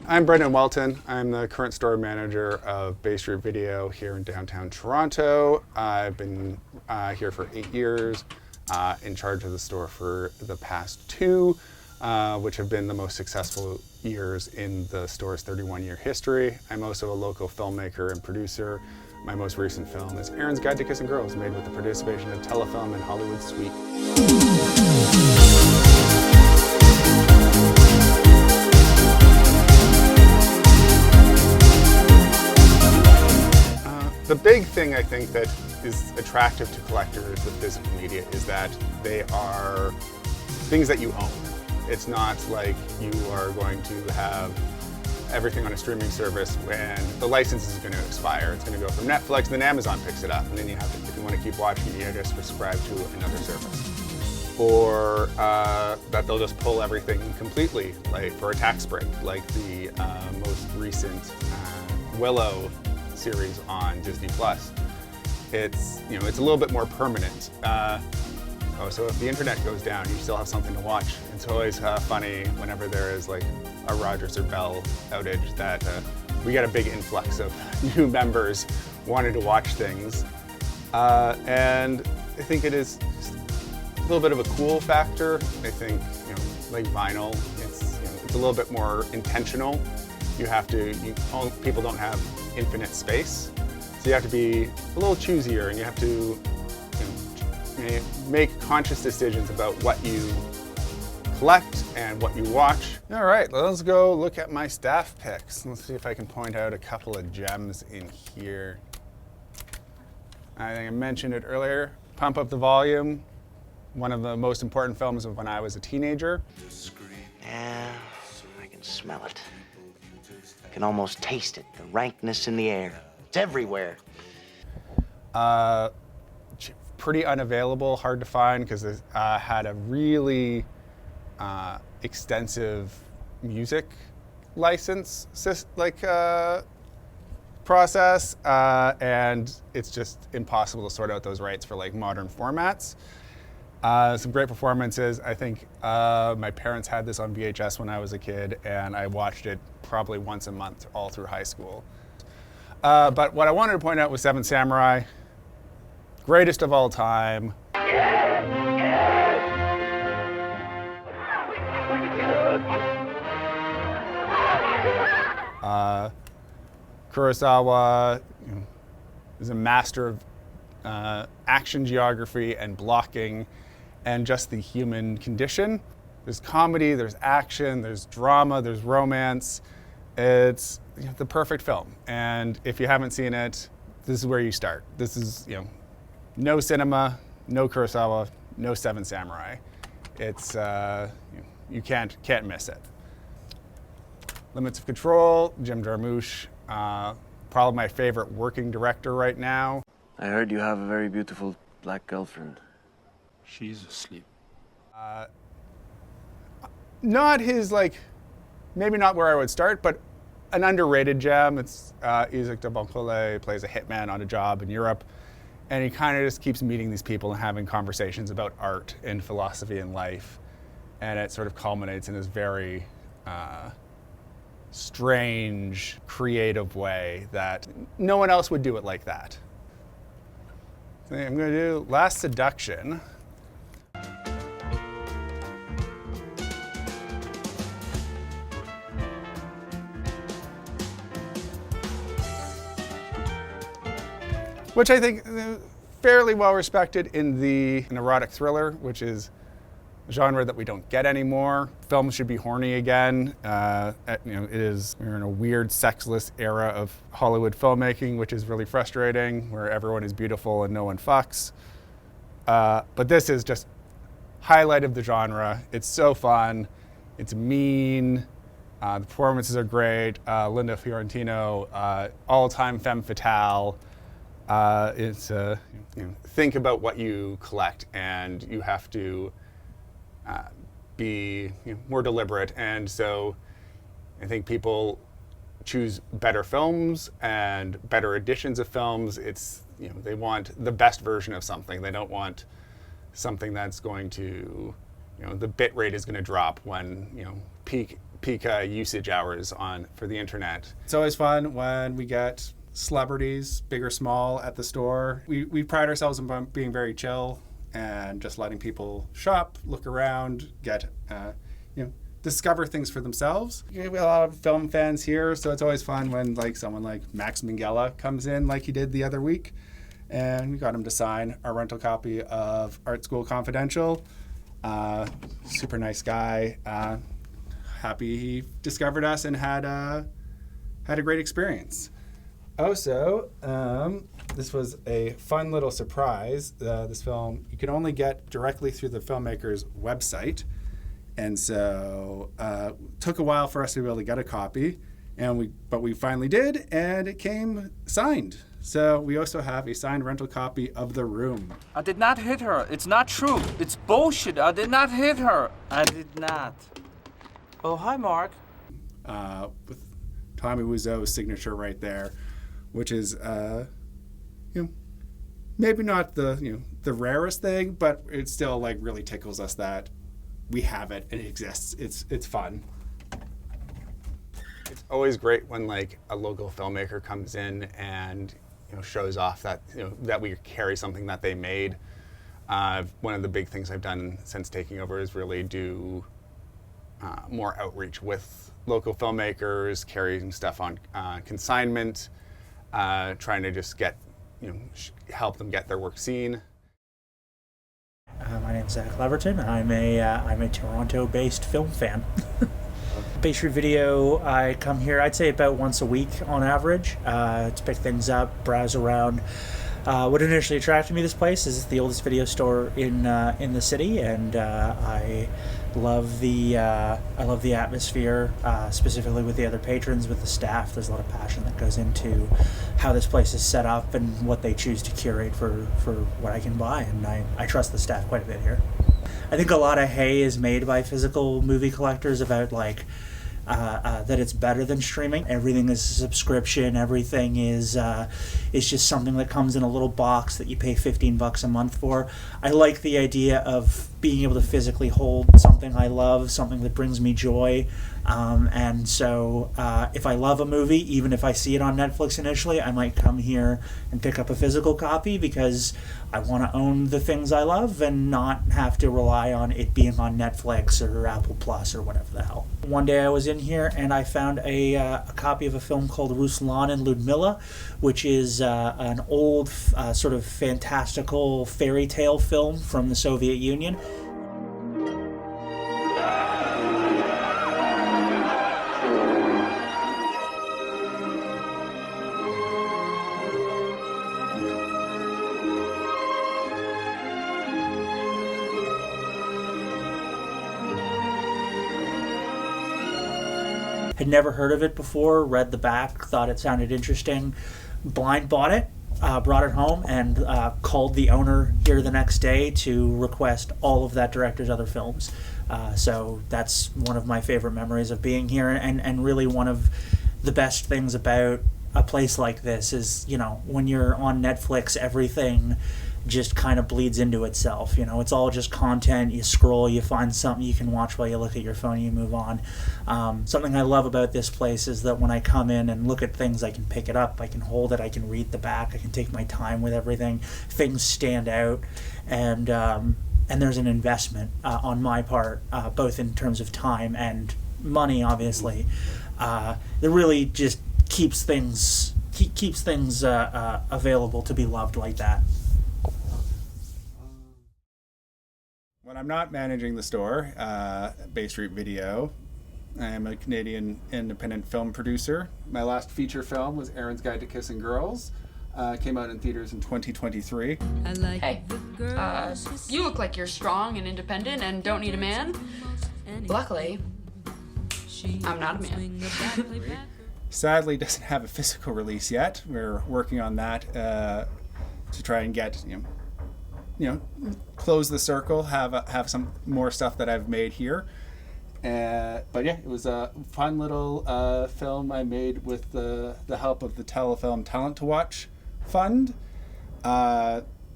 I'm Brendan Welton. I'm the current store manager of Bay Street Video here in downtown Toronto. I've been here for 8 years, in charge of the store for the past 2, which have been the most successful years in the store's 31-year history. I'm also a local filmmaker and producer. My most recent film is Aaron's Guide to Kissing Girls, made with the participation of Telefilm and Hollywood Suite. The big thing I think that is attractive to collectors with physical media is that they are things that you own. It's not like you are going to have everything on a streaming service when the license is going to expire. It's going to go from Netflix, then Amazon picks it up, and then you have to, if you want to keep watching it, you have to subscribe to another service. Or that they'll just pull everything completely, like for a tax break, like the most recent Willow series on Disney Plus. It's it's a little bit more permanent. So if the internet goes down, you still have something to watch. It's always funny whenever there is like a Rogers or Bell outage that we get a big influx of new members wanting to watch things, and I think it is a little bit of a cool factor. I think like vinyl, it's it's a little bit more intentional. You have to. People don't have infinite space, so you have to be a little choosier, and you have to make conscious decisions about what you collect and what you watch. All right, let's go look at my staff picks. Let's see if I can point out a couple of gems in here. I think I mentioned it earlier. Pump Up the Volume, one of the most important films of when I was a teenager. Yeah, I can smell it. I can almost taste it, the rankness in the air. It's everywhere. Pretty unavailable, hard to find, because it had a really extensive music license process, and it's just impossible to sort out those rights for like modern formats. Some great performances. I think my parents had this on VHS when I was a kid, and I watched it probably once a month all through high school. But what I wanted to point out was Seven Samurai, greatest of all time. Kurosawa is a master of action geography and blocking and just the human condition. There's comedy, there's action, there's drama, there's romance. It's the perfect film. And if you haven't seen it, this is where you start. This is, no cinema, no Kurosawa, no Seven Samurai. It's, you can't miss it. Limits of Control, Jim Jarmusch, probably my favorite working director right now. I heard you have a very beautiful black girlfriend. She's asleep. Not his, maybe not where I would start, but an underrated gem. It's Isaac de Boncolet plays a hitman on a job in Europe, and he kind of just keeps meeting these people and having conversations about art and philosophy and life, and it sort of culminates in this very strange, creative way that no one else would do it like that. So I'm going to do Last Seduction. Which I think is fairly well respected in an erotic thriller, which is a genre that we don't get anymore. Films should be horny again. We're in a weird sexless era of Hollywood filmmaking, which is really frustrating, where everyone is beautiful and no one fucks. But this is just highlight of the genre. It's so fun. It's mean. The performances are great. Linda Fiorentino, all-time femme fatale. Think about what you collect, and you have to be more deliberate. And so I think people choose better films and better editions of films. It's they want the best version of something. They don't want something that's going to the bit rate is going to drop when peak peak usage hours for the internet. It's always fun when we get celebrities, big or small, at the store. We pride ourselves on being very chill and just letting people shop, look around, get discover things for themselves. We have a lot of film fans here, so it's always fun when like someone like Max Minghella comes in like he did the other week, and we got him to sign our rental copy of Art School Confidential. Super nice guy. Happy he discovered us and had a great experience. Also, this was a fun little surprise. This film you can only get directly through the filmmaker's website, and so took a while for us to be able to get a copy, but we finally did, and it came signed. So we also have a signed rental copy of The Room. I did not hit her. It's not true. It's bullshit. I did not hit her. I did not. Oh, hi, Mark. With Tommy Wiseau's signature right there, which is, maybe not the rarest thing, but it still like really tickles us that we have it and it exists. It's fun. It's always great when like a local filmmaker comes in and shows off that that we carry something that they made. One of the big things I've done since taking over is really do more outreach with local filmmakers, carrying stuff on consignment, trying to just get help them get their work seen. My name's Zach Leverton. I'm a Toronto-based film fan. Bay Street Video, I come here, I'd say about once a week on average, to pick things up, browse around. What initially attracted me to this place is it's the oldest video store in the city, and I love the atmosphere, specifically with the other patrons, with the staff. There's a lot of passion that goes into how this place is set up and what they choose to curate for what I can buy, and I trust the staff quite a bit here. I think a lot of hay is made by physical movie collectors about that it's better than streaming. Everything is a subscription. Everything is just something that comes in a little box that you pay $15 a month for. I like the idea of being able to physically hold something I love, something that brings me joy. And so if I love a movie, even if I see it on Netflix initially, I might come here and pick up a physical copy because I want to own the things I love and not have to rely on it being on Netflix or Apple Plus or whatever the hell. One day I was in here and I found a copy of a film called Ruslan and Ludmilla, which is an old sort of fantastical fairy tale film from the Soviet Union. Had never heard of it before, read the back, thought it sounded interesting, blind bought it, brought it home, and called the owner here the next day to request all of that director's other films. So that's one of my favorite memories of being here, and really one of the best things about a place like this is, when you're on Netflix, everything just kind of bleeds into itself. It's all just content. You scroll, you find something you can watch while you look at your phone, and you move on. Something I love about this place is that when I come in and look at things, I can pick it up, I can hold it, I can read the back, I can take my time with everything. Things stand out, and there's an investment on my part, both in terms of time and money, obviously. That really just keeps things available to be loved like that. When I'm not managing the store, Bay Street Video, I am a Canadian independent film producer. My last feature film was Aaron's Guide to Kissing Girls. Came out in theaters in 2023. Hey, you look like you're strong and independent and don't need a man. Luckily, I'm not a man. Sadly, doesn't have a physical release yet. We're working on that to try and get, close the circle, have some more stuff that I've made here. But yeah, it was a fun little film I made with the help of the Telefilm Talent to Watch Fund.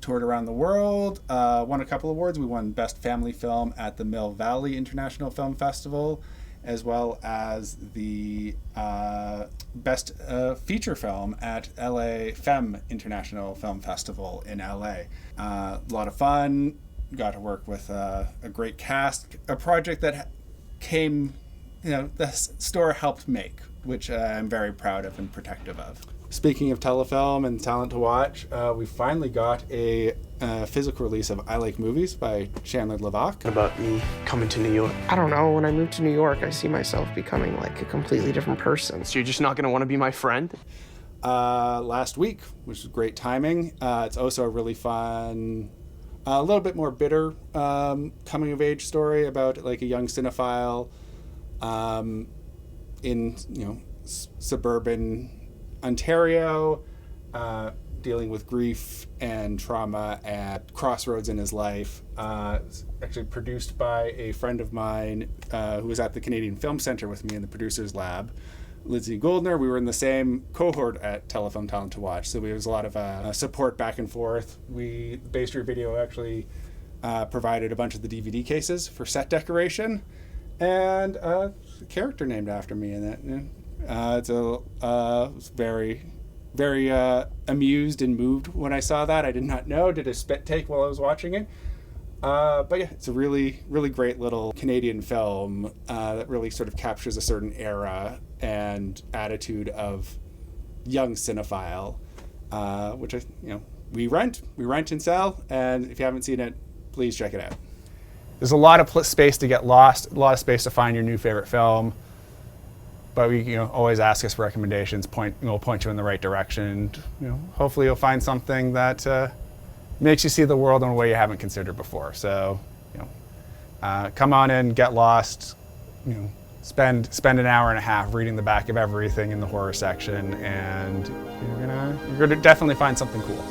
Toured around the world, won a couple awards. We won Best Family Film at the Mill Valley International Film Festival, as well as the Best Feature Film at LA Femme International Film Festival in LA. A lot of fun. Got to work with a great cast. A project that came, the store helped make, which I'm very proud of and protective of. Speaking of telefilm and talent to watch, we finally got a physical release of I Like Movies by Chandler Levac. About me coming to New York. I don't know, when I moved to New York, I see myself becoming like a completely different person. So you're just not gonna want to be my friend? Last week, which is great timing. It's also a really fun, a little bit more bitter coming of age story about like a young cinephile in suburban Ontario, dealing with grief and trauma at crossroads in his life. It's actually produced by a friend of mine who was at the Canadian Film Centre with me in the producer's lab, Lindsay Goldner. We were in the same cohort at Telefilm Talent to Watch, so there was a lot of support back and forth. Bay Street Video actually provided a bunch of the DVD cases for set decoration, and a character named after me in it. Was very, very amused and moved when I saw that. I did not know. Did a spit take while I was watching it. But yeah, it's a really, really great little Canadian film that really sort of captures a certain era and attitude of young cinephile, which we rent and sell. And if you haven't seen it, please check it out. There's a lot of space to get lost, a lot of space to find your new favorite film. But we, always ask us for recommendations. We'll point you in the right direction. Hopefully you'll find something that makes you see the world in a way you haven't considered before. So, come on in, get lost. Spend an hour and a half reading the back of everything in the horror section, and you're gonna definitely find something cool.